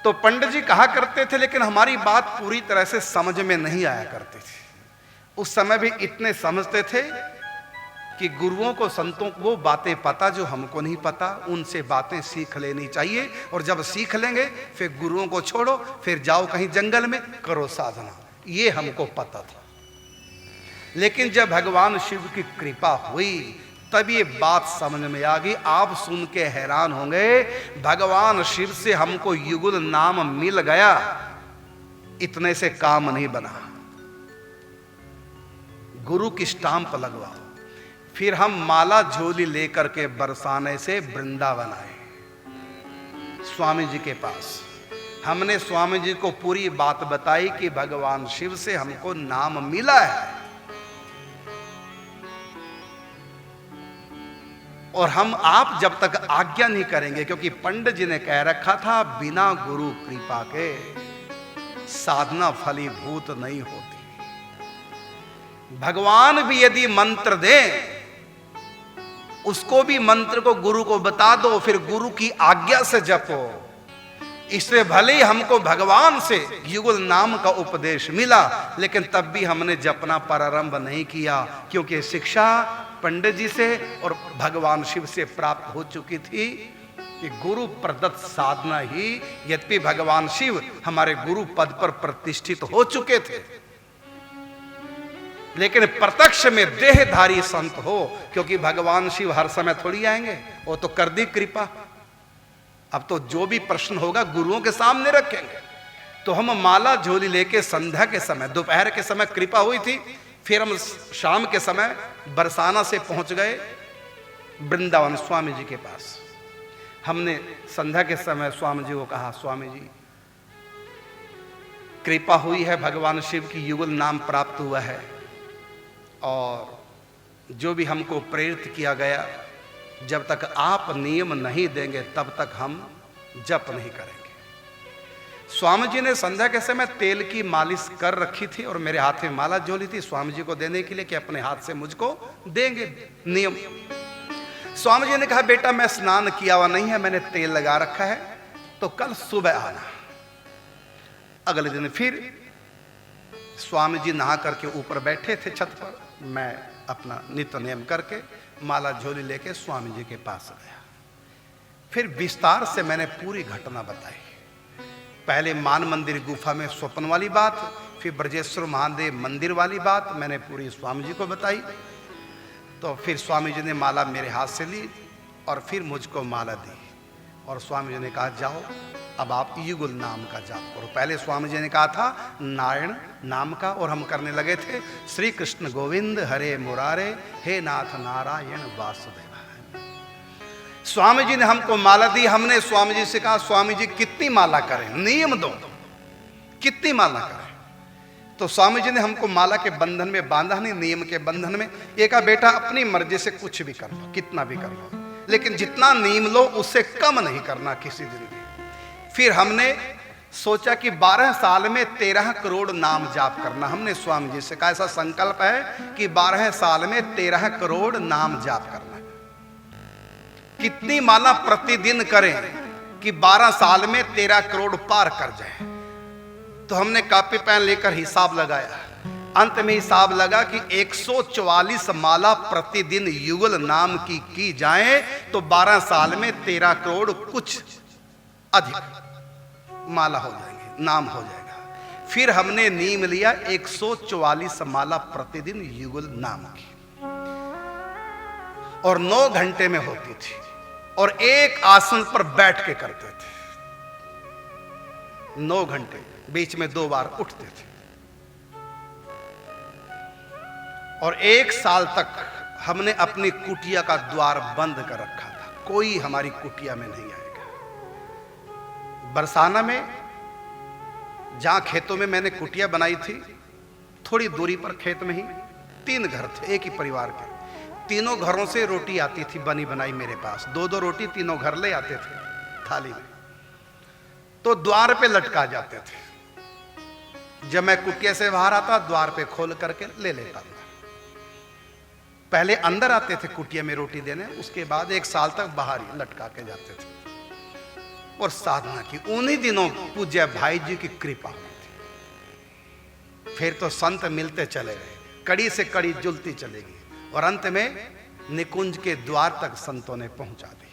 तो पंडित जी कहा करते थे, लेकिन हमारी बात पूरी तरह से समझ में नहीं आया करती थी। उस समय भी इतने समझते थे कि गुरुओं को, संतों को वो बातें पता जो हमको नहीं पता, उनसे बातें सीख लेनी चाहिए। और जब सीख लेंगे फिर गुरुओं को छोड़ो, फिर जाओ कहीं जंगल में करो साधना, ये हमको पता था। लेकिन जब भगवान शिव की कृपा हुई तब ये बात समझ में आ गई। आप सुन के हैरान होंगे, भगवान शिव से हमको युगल नाम मिल गया, इतने से काम नहीं बना। गुरु की स्टाम्प लगवाओ। फिर हम माला झोली लेकर के बरसाने से वृंदावन आए स्वामी जी के पास। हमने स्वामी जी को पूरी बात बताई कि भगवान शिव से हमको नाम मिला है, और हम आप जब तक आज्ञा नहीं करेंगे, क्योंकि पंडित जी ने कह रखा था बिना गुरु कृपा के साधना फलीभूत नहीं होती। भगवान भी यदि मंत्र दें, उसको भी मंत्र को गुरु को बता दो, फिर गुरु की आज्ञा से जपो। इससे भले ही हमको भगवान से युगल नाम का उपदेश मिला, लेकिन तब भी हमने जपना प्रारंभ नहीं किया, क्योंकि शिक्षा पंडित जी से और भगवान शिव से प्राप्त हो चुकी थी कि गुरु प्रदत्त साधना ही, यद्यपि भगवान शिव हमारे गुरु पद पर प्रतिष्ठित हो चुके थे, लेकिन प्रत्यक्ष में देहधारी संत हो, क्योंकि भगवान शिव हर समय थोड़ी आएंगे, वो तो कर दी कृपा। अब तो जो भी प्रश्न होगा गुरुओं के सामने रखेंगे। तो हम माला झोली लेके संध्या के समय, दोपहर के समय कृपा हुई थी, फिर हम शाम के समय बरसाना से पहुंच गए वृंदावन स्वामी जी के पास। हमने संध्या के समय स्वामी जी को कहा, स्वामी जी कृपा हुई है, भगवान शिव की युगल नाम प्राप्त हुआ है, और जो भी हमको प्रेरित किया गया, जब तक आप नियम नहीं देंगे तब तक हम जप नहीं करेंगे। स्वामी जी ने संध्या के समय तेल की मालिश कर रखी थी और मेरे हाथ में माला झोली थी स्वामी जी को देने के लिए कि अपने हाथ से मुझको देंगे नियम। स्वामी जी ने कहा, बेटा मैं स्नान किया हुआ नहीं है, मैंने तेल लगा रखा है, तो कल सुबह आना। अगले दिन फिर स्वामी जी नहा करके ऊपर बैठे थे छत पर, मैं अपना नित्य नियम करके माला झोली लेके स्वामी जी के पास गया। फिर विस्तार से मैंने पूरी घटना बताई। पहले मान मंदिर गुफा में स्वप्न वाली बात, फिर ब्रजेश्वर महादेव मंदिर वाली बात मैंने पूरी स्वामी जी को बताई। तो फिर स्वामी जी ने माला मेरे हाथ से ली और फिर मुझको माला दी, और स्वामी जी ने कहा, जाओ अब आप युगल नाम का जाप करो। पहले स्वामी जी ने कहा था नारायण नाम का, और हम करने लगे थे श्री कृष्ण गोविंद हरे मुरारे, हे नाथ नारायण वासुदेव। स्वामी जी ने हमको माला दी। हमने स्वामी जी से कहा, स्वामी जी कितनी माला करें, नियम दो, कितनी माला करें। तो स्वामी जी ने हमको माला के बंधन में बांधा नहीं, नियम के बंधन में। ये कहा, बेटा अपनी मर्जी से कुछ भी कर लो, कितना भी कर लो, लेकिन जितना नियम लो उससे कम नहीं करना किसी दिन भी। फिर हमने सोचा कि 12 साल में 13 करोड़ नाम जाप करना। हमने स्वामी जी से कहा, ऐसा संकल्प है कि 12 साल में 13 करोड़ नाम जाप करना। कितनी माला प्रतिदिन करें कि 12 साल में 13 करोड़ पार कर जाए। तो हमने कॉपी पेन लेकर हिसाब लगाया। अंत में हिसाब लगा कि 144 माला प्रतिदिन युगल नाम की जाए तो 12 साल में 13 करोड़ कुछ अधिक माला हो जाएंगे, नाम हो जाएगा। फिर हमने नियम लिया 144 माला प्रतिदिन युगल नाम की, और 9 घंटे में होती थी, और एक आसन पर बैठ के करते थे। 9 घंटे, बीच में 2 बार उठते थे। और 1 साल तक हमने अपनी कुटिया का द्वार बंद कर रखा था, कोई हमारी कुटिया में नहीं आएगा। बरसाना में जहां खेतों में मैंने कुटिया बनाई थी, थोड़ी दूरी पर खेत में ही 3 घर थे एक ही परिवार के। तीनों घरों से रोटी आती थी बनी बनाई मेरे पास, 2-2 रोटी तीनों घर ले आते थे थाली में, तो द्वार पे लटका जाते थे। जब मैं कुटिया से बाहर आता, द्वार पे खोल करके ले लेता था। पहले अंदर आते थे कुटिया में रोटी देने, उसके बाद 1 साल तक बाहर ही लटका के जाते थे। और साधना की। उन्हीं दिनों पूज्य भाई जी की कृपा हुई थी। फिर तो संत मिलते चले गए, कड़ी से कड़ी जुलती चलेगी और अंत में निकुंज के द्वार तक संतों ने पहुंचा दिया।